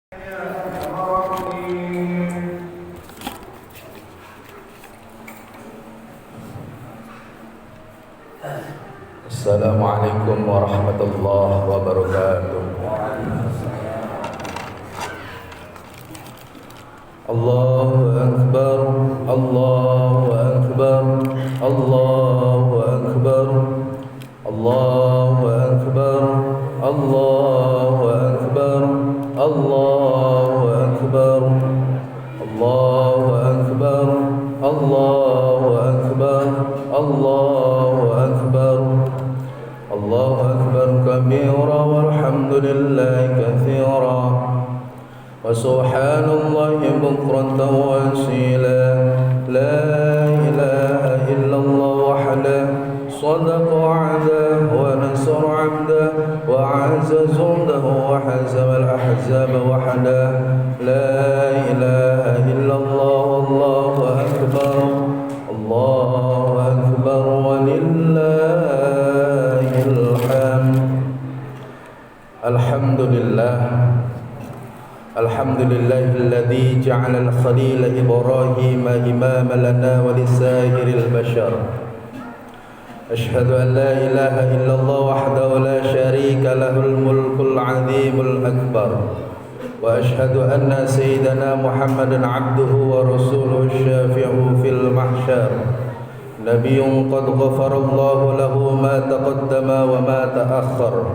Assalamualaikum warahmatullahi wabarakatuh. Allahu Akbar, Allahu Akbar, Allahu Akbar, Allahu Akbar, Allahu Akbar, Allahu Akbar, Allahu Akbar, Allahu Akbar, Allahu Akbar. Allahu Akbar kabira walhamdulillahi katsira wa subhanallahi bukratan wa asila. La ilaha illallah wahdahu sadaqa wa'dahu wa nasara 'abdahu wa 'azza jundahu wa hazama al-ahzaba wahdahu. La ilaha illallah wallahu akbar. Allahu akbar walillahil hamd. Alhamdulillah. Alhamdulillahilladzi ja'ala al-khalil Ibrahim imama lana wa lisa'iril bashar. Ashhadu an la ilaha illallah wahdahu la syarika lahul mulkul 'azimul akbar. Wa ashhadu anna sayyidana Muhammadan 'abduhu wa rasuluhu syafi'u fil mahsyar. Nabiyyun qad ghafarallahu lahu ma taqaddama wa ma ta'akhkhar.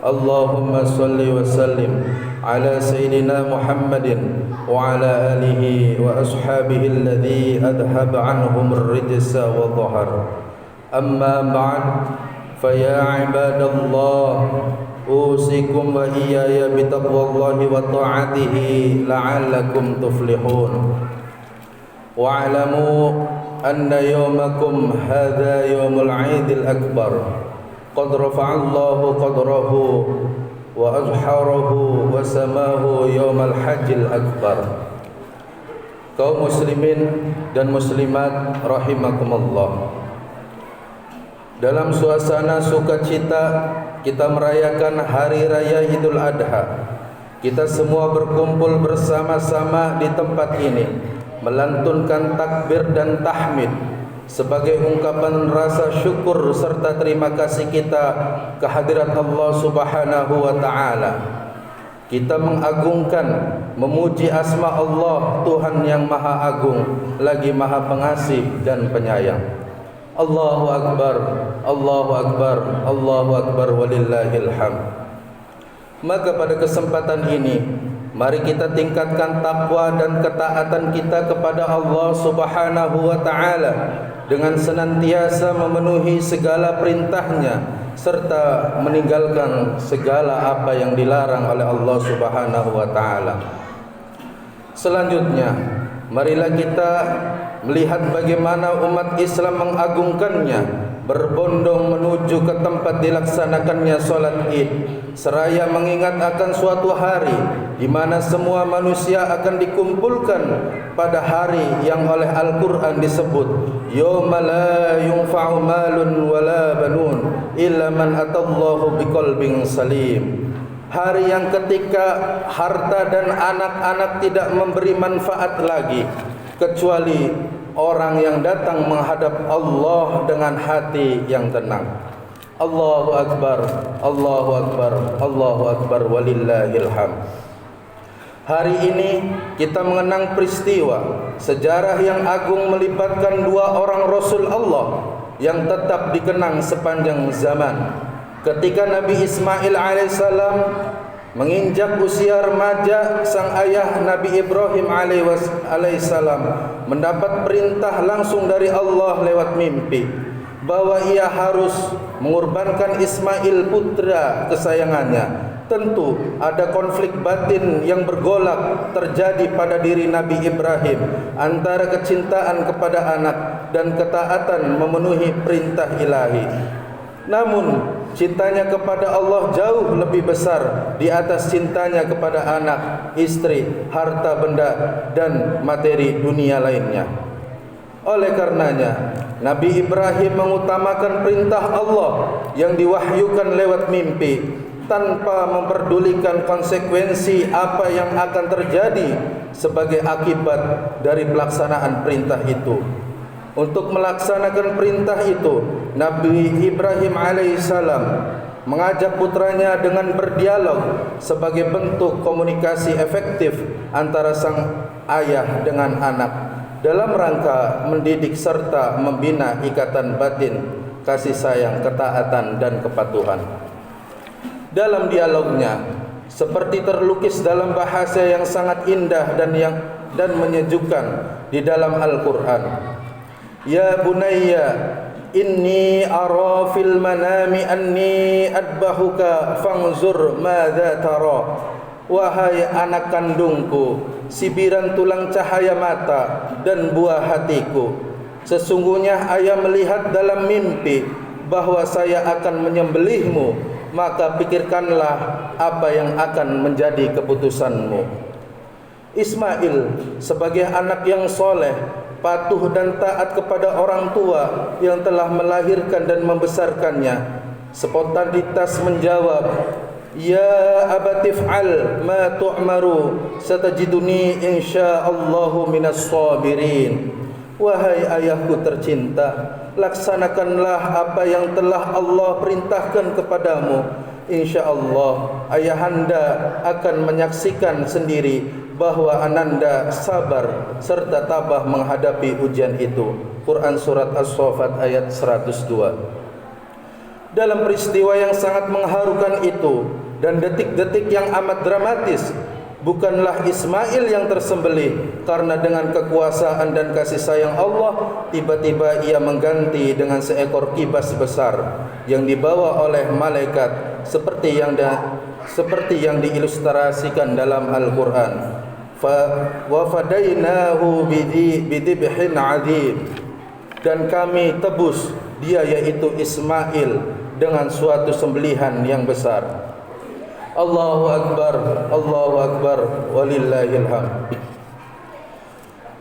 Allahumma salli wa sallim ala sayyidina Muhammadin wa ala alihi wa ashabihi alladhi adhaba anhum ar-rijsa wa dhahar. Amma ba'd, fa ya ibadallah, usikum wa iyaya bitaqwallahi wa ta'atihi la'allakum tuflihun. Wa'lamu anna yawmakum hadha yawmul 'idil akbar. Qad rafa'allahu qadrahu wa azharahu wa samahu yawmal hajjil akbar. Kaum muslimin dan muslimat rahimakumullah, dalam suasana sukacita kita merayakan hari raya Idul Adha. Kita semua berkumpul bersama-sama di tempat ini, melantunkan takbir dan tahmid sebagai ungkapan rasa syukur serta terima kasih kita kehadirat Allah Subhanahu wa taala. Kita mengagungkan, memuji asma Allah, Tuhan yang Maha Agung lagi Maha Pengasih dan Penyayang. Allahu Akbar, Allahu Akbar, Allahu Akbar walillahil hamd. Maka pada kesempatan ini, mari kita tingkatkan takwa dan ketaatan kita kepada Allah Subhanahu wa taala dengan senantiasa memenuhi segala perintahnya serta meninggalkan segala apa yang dilarang oleh Allah Subhanahu wa taala. Selanjutnya, marilah kita melihat bagaimana umat Islam mengagungkannya, berbondong menuju ke tempat dilaksanakannya salat Id, seraya mengingat akan suatu hari di mana semua manusia akan dikumpulkan pada hari yang oleh Al-Qur'an disebut yauma la yunfa'u malun wala banun illa man atallahu biqalbin salim. Hari yang ketika harta dan anak-anak tidak memberi manfaat lagi kecuali orang yang datang menghadap Allah dengan hati yang tenang. Allahu Akbar, Allahu Akbar, Allahu Akbar walillahil hamd. Hari ini kita mengenang peristiwa sejarah yang agung melibatkan dua orang Rasul Allah yang tetap dikenang sepanjang zaman. Ketika Nabi Ismail alaihissalam menginjak usia remaja, sang ayah Nabi Ibrahim alaihissalam mendapat perintah langsung dari Allah lewat mimpi bahwa ia harus mengorbankan Ismail putra kesayangannya. Tentu ada konflik batin yang bergolak terjadi pada diri Nabi Ibrahim antara kecintaan kepada anak dan ketaatan memenuhi perintah ilahi. Namun cintanya kepada Allah jauh lebih besar di atas cintanya kepada anak, istri, harta benda dan materi dunia lainnya. Oleh karenanya, Nabi Ibrahim mengutamakan perintah Allah yang diwahyukan lewat mimpi tanpa memperdulikan konsekuensi apa yang akan terjadi sebagai akibat dari pelaksanaan perintah itu. Untuk melaksanakan perintah itu, Nabi Ibrahim alaihissalam mengajak putranya dengan berdialog sebagai bentuk komunikasi efektif antara sang ayah dengan anak dalam rangka mendidik serta membina ikatan batin kasih sayang, ketaatan dan kepatuhan. Dalam dialognya, seperti terlukis dalam bahasa yang sangat indah dan menyejukkan di dalam Al-Quran. Ya bunayya inni ara fil manami anni adbahuka fanzur madza tara. Wahai anak kandungku, sibiran tulang cahaya mata dan buah hatiku, sesungguhnya ayah melihat dalam mimpi bahwa saya akan menyembelihmu, maka pikirkanlah apa yang akan menjadi keputusanmu. Ismail sebagai anak yang soleh, patuh dan taat kepada orang tua yang telah melahirkan dan membesarkannya, spontanitas menjawab, Ya abatif'al ma tu'maru satajiduni insya'allahu minas sabirin. Wahai ayahku tercinta, laksanakanlah apa yang telah Allah perintahkan kepadamu. InsyaAllah ayahanda akan menyaksikan sendiri bahwa ananda sabar serta tabah menghadapi ujian itu. Quran Surat As-Saffat ayat 102. Dalam peristiwa yang sangat mengharukan itu dan detik-detik yang amat dramatis, bukanlah Ismail yang tersembelih, karena dengan kekuasaan dan kasih sayang Allah, tiba-tiba ia mengganti dengan seekor kibas besar yang dibawa oleh malaikat seperti yang diilustrasikan dalam Al-Quran. Wa fadainahu bidhibhin adzim, dan kami tebus dia yaitu Ismail dengan suatu sembelihan yang besar. Allahu Akbar, walillahil hamd.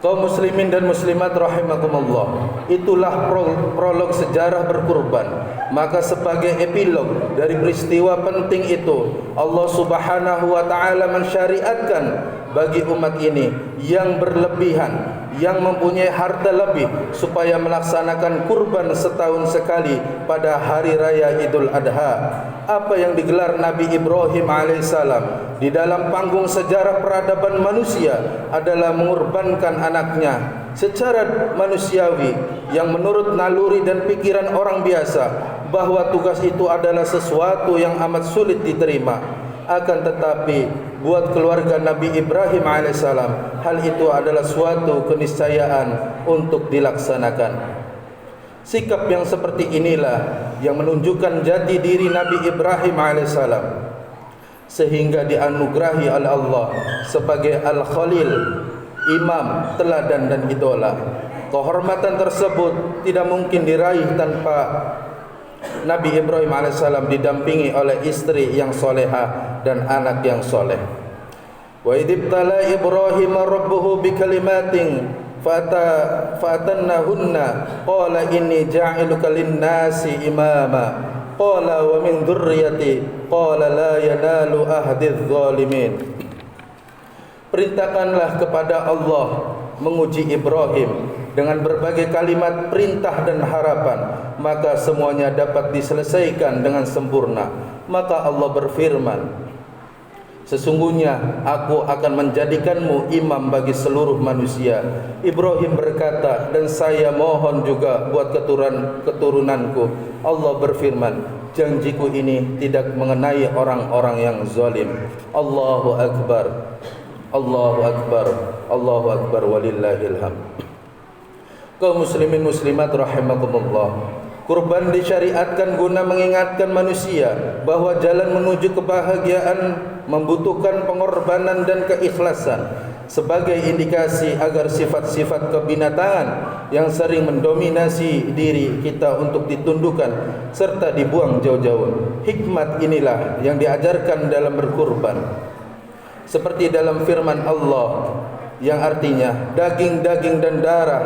Kaum muslimin dan muslimat rahimakumullah, itulah prolog sejarah berkurban. Maka sebagai epilog dari peristiwa penting itu, Allah Subhanahu wa taala mensyariatkan bagi umat ini yang berlebihan, yang mempunyai harta lebih, supaya melaksanakan kurban setahun sekali pada hari raya Idul Adha. Apa yang digelar Nabi Ibrahim alaihissalam di dalam panggung sejarah peradaban manusia adalah mengorbankan anaknya secara manusiawi, yang menurut naluri dan pikiran orang biasa bahwa tugas itu adalah sesuatu yang amat sulit diterima. Akan tetapi buat keluarga Nabi Ibrahim alaihissalam, hal itu adalah suatu keniscayaan untuk dilaksanakan. Sikap yang seperti inilah yang menunjukkan jati diri Nabi Ibrahim alaihissalam, sehingga dianugerahi oleh Allah sebagai Al-Khalil, imam, teladan dan idola. Kehormatan tersebut tidak mungkin diraih tanpa Nabi Ibrahim alaihissalam didampingi oleh istri yang solehah dan anak yang soleh. Wa idibtala Ibrahim rabbuhu bikalimatin fatannahunna qala inni ja'iluka lin-nasi imama qala wa min dzurriyyati qala la yanalu ahdiz zalimin. Perintahkanlah kepada Allah menguji Ibrahim dengan berbagai kalimat perintah dan harapan, maka semuanya dapat diselesaikan dengan sempurna. Maka Allah berfirman, sesungguhnya aku akan menjadikanmu imam bagi seluruh manusia. Ibrahim berkata, dan saya mohon juga buat keturunanku. Allah berfirman, janjiku ini tidak mengenai orang-orang yang zalim. Allahu Akbar, Allahu Akbar, Allahu Akbar, walillahil hamd. Kaum muslimin muslimat rahimakumullah, kurban disyariatkan guna mengingatkan manusia bahwa jalan menuju kebahagiaan membutuhkan pengorbanan dan keikhlasan, sebagai indikasi agar sifat-sifat kebinatangan yang sering mendominasi diri kita untuk ditundukkan serta dibuang jauh-jauh. Hikmat inilah yang diajarkan dalam berkurban, seperti dalam firman Allah yang artinya daging-daging dan darah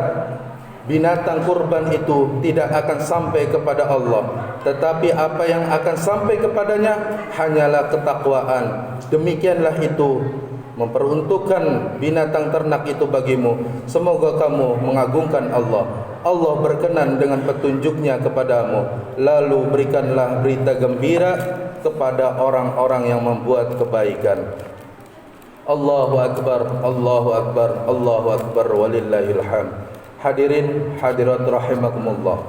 binatang kurban itu tidak akan sampai kepada Allah, tetapi apa yang akan sampai kepadanya hanyalah ketakwaan. Demikianlah itu memperuntukkan binatang ternak itu bagimu. Semoga kamu mengagungkan Allah. Allah berkenan dengan petunjuknya kepadamu. Lalu berikanlah berita gembira kepada orang-orang yang membuat kebaikan. Allahu Akbar, Allahu Akbar, Allahu Akbar, walillahil hamd. Hadirin hadirat rahimakumullah.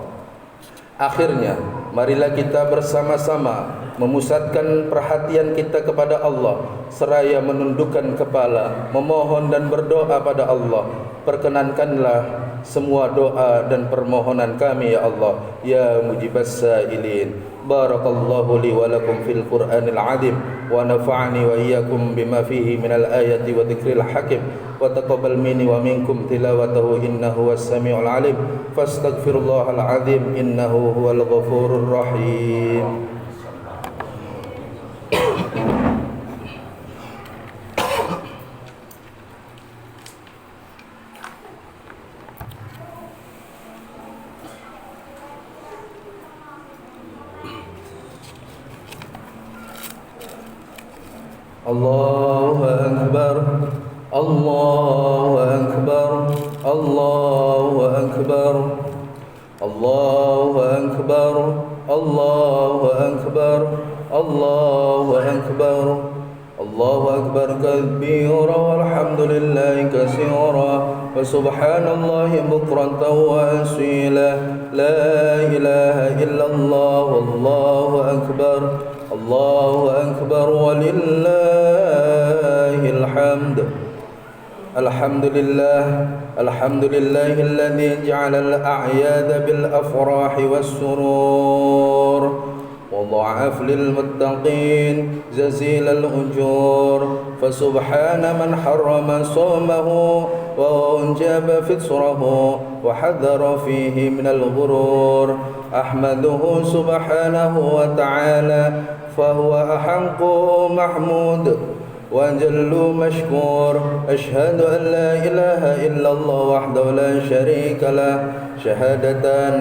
Akhirnya marilah kita bersama-sama memusatkan perhatian kita kepada Allah seraya menundukkan kepala, memohon dan berdoa pada Allah. Perkenankanlah semua doa dan permohonan kami ya Allah, ya mujibas sa'ilin. Barakallahu li wa lakum fil Qur'anil azim wa nafa'ani wa iyyakum bima fihi minal ayati wa dzikril hakim wa taqabbal minni wa minkum tilawatahu innahu was-sami'ul alim. Fastaghfirullahal azim innahu huwal ghafurur rahim. Allahu Akbar, Allahu Akbar, Allahu Akbar, Allahu Akbar, Allahu Akbar, Allahu Akbar, Allahu Akbar kabira walhamdulillahi katsira wa subhanallahi bukratan wa asila. La ilaha illallah wallahu akbar. Allahu Akbar walillahil hamd. Alhamdulillah, alhamdulillahilladzi ja'ala al-a'yada bil afrahi was surur وضعف للمتقين جزيل الأجور. فسبحان من حرم صومه وأنجب فطره وحذر فيه من الغرور. أحمده سبحانه وتعالى فهو أحق محمود وجل مشكور. أشهد أن لا إله إلا الله وحده لا شريك له شهادة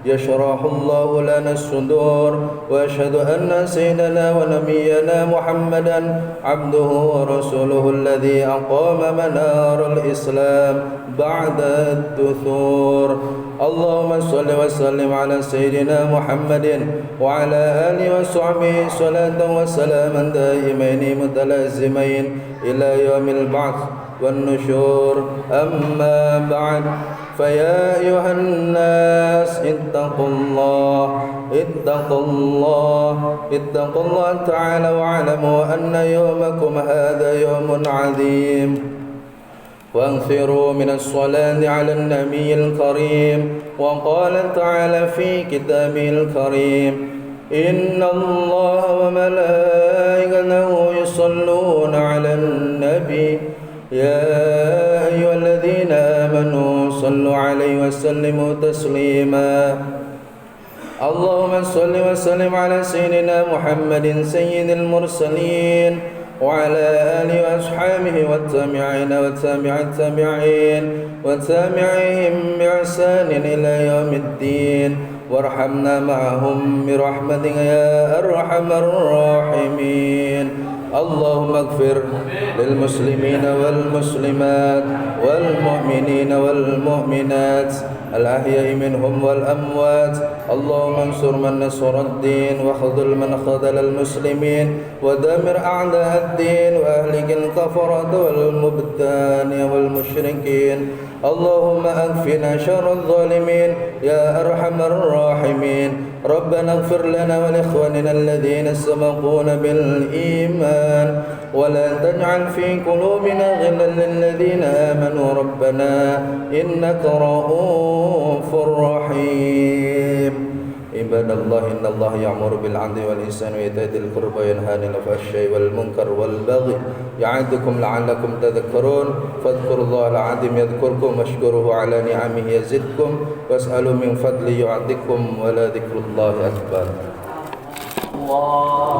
يشرح الله لنا الصدور. وأشهد أن سيدنا ونبينا محمدا عبده ورسوله الذي أقام منار الإسلام بعد الدثور. اللهم صل وسلم على سيدنا محمد وعلى آله وصحبه صلاة وسلاما دائمين متلازمين إلى يوم البعث والنشور. أما بعد فيا أيها الناس اتقوا الله اتقوا الله اتقوا الله تعالى واعلموا أن يومكم هذا يوم عظيم. وانثروا من الصلاة على النبي الكريم. وقال تعالى في كتابه الكريم إن الله وملائكته يصلون على النبي يا أيها الذين آمنوا صلوا عليه وسلموا تسليما. اللهم صل وسلم على سيدنا محمد سيد المرسلين وعلى آله وأصحابه والتابعين وتابع التابعين وتابعيهم بإحسان إلى يوم الدين. وارحمنا معهم برحمتك يا أرحم الراحمين. اللهم اغفر للمسلمين والمسلمات والمؤمنين والمؤمنات الأحياء منهم والأموات. اللهم انصر من نصر الدين وخذل من خذل المسلمين ودمر أعداء الدين وأهلك الكفرة والمبتدعين والمشركين. اللهم أكفنا شر الظالمين يا أرحم الراحمين. ربنا اغفر لنا ولإخواننا الذين سبقونا بالإيمان ولا تجعل في قلوبنا غلا للذين آمنوا ربنا إنك رؤوف رحيم. عباد الله إن الله يأمر بالعدل والإحسان وإيتاء ذي القربى وينهى عن الفحشاء والمنكر والبغي يعظكم لعلكم تذكرون. فاذكروا الله العظيم يذكركم واشكروه على نعمه يزدكم واسألوا من فضله يعطكم ولذكر الله أكبر.